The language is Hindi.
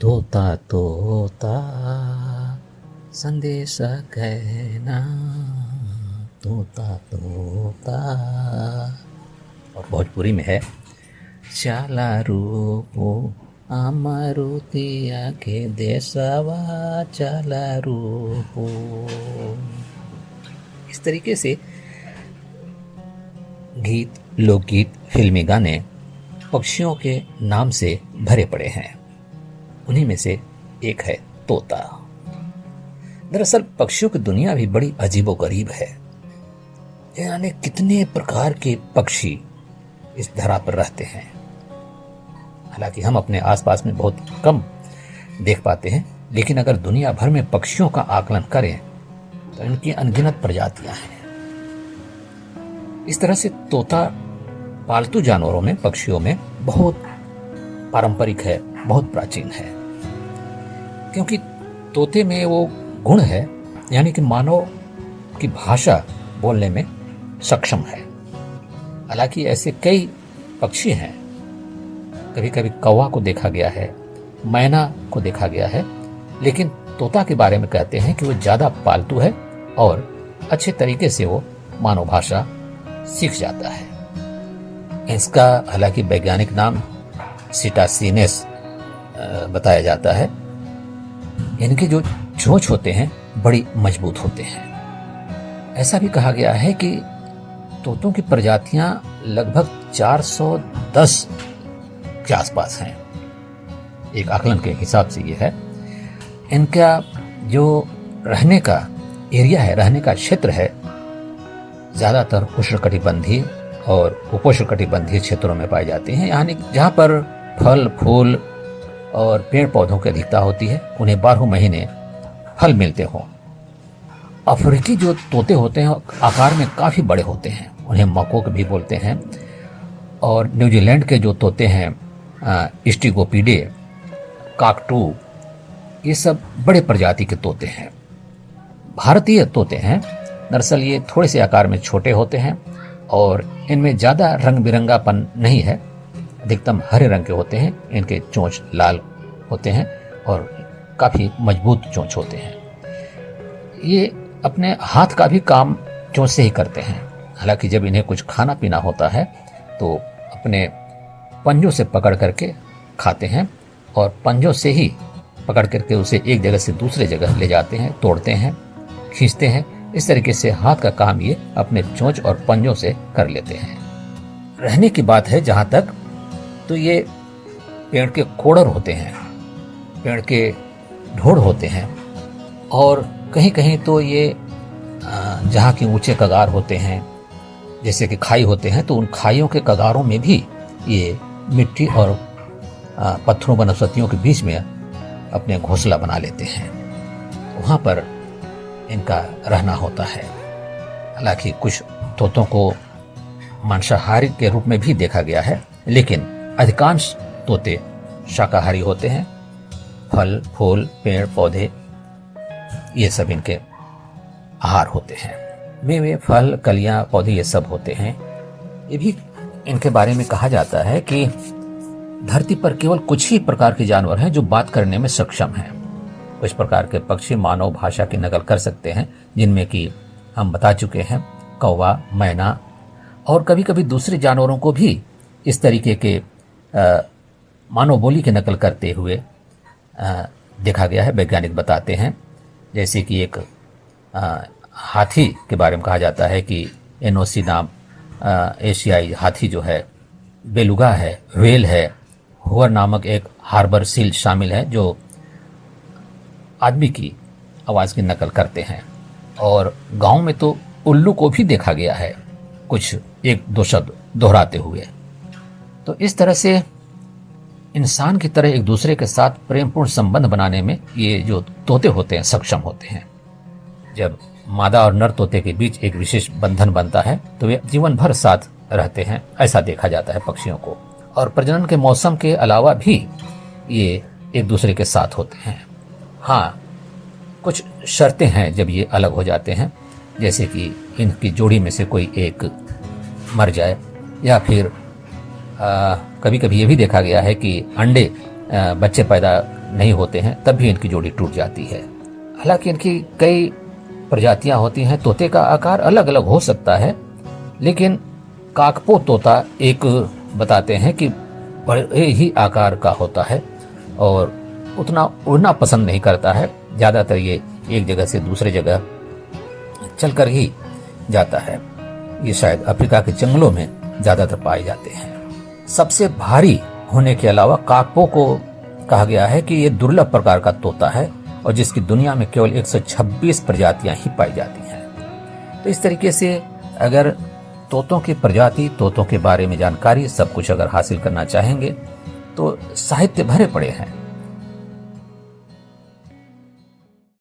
तोता तोता संदेश कहना, तोता तोता। और भोजपुरी में है, चाला रूपो अमरुतिया के देशवा चाला रूपो। इस तरीके से गीत, लोकगीत, फिल्मी गाने पक्षियों के नाम से भरे पड़े हैं। उन्हीं में से एक है तोता। दरअसल पक्षियों की दुनिया भी बड़ी अजीबोगरीब है। यानी कितने प्रकार के पक्षी इस धरा पर रहते हैं। हालांकि हम अपने आसपास में बहुत कम देख पाते हैं, लेकिन अगर दुनिया भर में पक्षियों का आकलन करें तो इनकी अनगिनत प्रजातियां हैं। इस तरह से तोता पालतू जानवरों में, पक्षियों में बहुत पारंपरिक है, बहुत प्राचीन है। क्योंकि तोते में वो गुण है, यानी कि मानव की भाषा बोलने में सक्षम है। हालांकि ऐसे कई पक्षी हैं, कभी कभी कौवा को देखा गया है, मैना को देखा गया है, लेकिन तोता के बारे में कहते हैं कि वो ज़्यादा पालतू है और अच्छे तरीके से वो मानव भाषा सीख जाता है। इसका हालांकि वैज्ञानिक नाम सिटासिनेस बताया जाता है। इनके जो चोंच होते हैं बड़ी मजबूत होते हैं। ऐसा भी कहा गया है कि तोतों की प्रजातियां लगभग 410 के आसपास हैं। एक आकलन के हिसाब से ये है। इनका जो रहने का एरिया है, रहने का क्षेत्र है, ज़्यादातर उष्णकटिबंधीय और उपोष्णकटिबंधीय क्षेत्रों में पाए जाते हैं। यानी जहाँ पर फल, फूल और पेड़ पौधों की अधिकता होती है, उन्हें 12 महीने फल मिलते हों। अफ्रीकी जो तोते होते हैं आकार में काफ़ी बड़े होते हैं, उन्हें मकोक भी बोलते हैं। और न्यूजीलैंड के जो तोते हैं स्टिगोपीडे, काकटू, ये सब बड़े प्रजाति के तोते हैं। भारतीय तोते हैं, दरअसल ये थोड़े से आकार में छोटे होते हैं और इनमें ज़्यादा रंग बिरंगापन नहीं है, अधिकतम हरे रंग के होते हैं। इनके चोंच लाल होते हैं और काफ़ी मजबूत चोंच होते हैं। ये अपने हाथ का भी काम चोंच से ही करते हैं। हालांकि जब इन्हें कुछ खाना पीना होता है तो अपने पंजों से पकड़ करके खाते हैं और पंजों से ही पकड़ करके उसे एक जगह से दूसरे जगह ले जाते हैं, तोड़ते हैं, खींचते हैं। इस तरीके से हाथ का काम ये अपने चोंच और पंजों से कर लेते हैं। रहने की बात है जहाँ तक, तो ये पेड़ के कोड़र होते हैं, पेड़ के ढोड़ होते हैं और कहीं कहीं तो ये जहाँ के ऊंचे कगार होते हैं, जैसे कि खाई होते हैं, तो उन खाइयों के कगारों में भी ये मिट्टी और पत्थरों वनस्पतियों के बीच में अपने घोंसला बना लेते हैं। वहाँ पर इनका रहना होता है। हालांकि कुछ तोतों को मांसाहारी के रूप में भी देखा गया है, लेकिन अधिकांश तोते शाकाहारी होते हैं। फल, फूल, पेड़ पौधे, ये सब इनके आहार होते हैं। मेवे, फल, कलियां, पौधे ये सब होते हैं। ये भी इनके बारे में कहा जाता है कि धरती पर केवल कुछ ही प्रकार के जानवर हैं जो बात करने में सक्षम हैं। कुछ प्रकार के पक्षी मानव भाषा की नकल कर सकते हैं, जिनमें कि हम बता चुके हैं कौवा, मैना, और कभी कभी दूसरे जानवरों को भी इस तरीके के मानव बोली की नकल करते हुए देखा गया है। वैज्ञानिक बताते हैं, जैसे कि एक हाथी के बारे में कहा जाता है कि एनोसी नाम एशियाई हाथी जो है, बेलुगा है, व्हेल है, हुअर नामक एक हार्बर सील शामिल है जो आदमी की आवाज़ की नकल करते हैं। और गांव में तो उल्लू को भी देखा गया है कुछ एक दो शब्द दोहराते हुए। तो इस तरह से इंसान की तरह एक दूसरे के साथ प्रेमपूर्ण संबंध बनाने में ये जो तोते होते हैं सक्षम होते हैं। जब मादा और नर तोते के बीच एक विशेष बंधन बनता है तो वे जीवन भर साथ रहते हैं, ऐसा देखा जाता है पक्षियों को। और प्रजनन के मौसम के अलावा भी ये एक दूसरे के साथ होते हैं। हाँ, कुछ शर्तें हैं जब ये अलग हो जाते हैं, जैसे कि इनकी जोड़ी में से कोई एक मर जाए, या फिर कभी कभी ये भी देखा गया है कि अंडे बच्चे पैदा नहीं होते हैं तब भी इनकी जोड़ी टूट जाती है। हालांकि इनकी कई प्रजातियां होती हैं, तोते का आकार अलग अलग हो सकता है, लेकिन काकपो तोता एक बताते हैं कि बड़े ही आकार का होता है और उतना उड़ना पसंद नहीं करता है। ज़्यादातर ये एक जगह से दूसरे जगह चलकर ही जाता है। ये शायद अफ्रीका के जंगलों में ज़्यादातर पाए जाते हैं। सबसे भारी होने के अलावा काकपो को कहा गया है कि ये दुर्लभ प्रकार का तोता है और जिसकी दुनिया में केवल 126 प्रजातियां ही पाई जाती हैं। तो इस तरीके से अगर तोतों की प्रजाति, तोतों के बारे में जानकारी, सब कुछ अगर हासिल करना चाहेंगे तो साहित्य भरे पड़े हैं।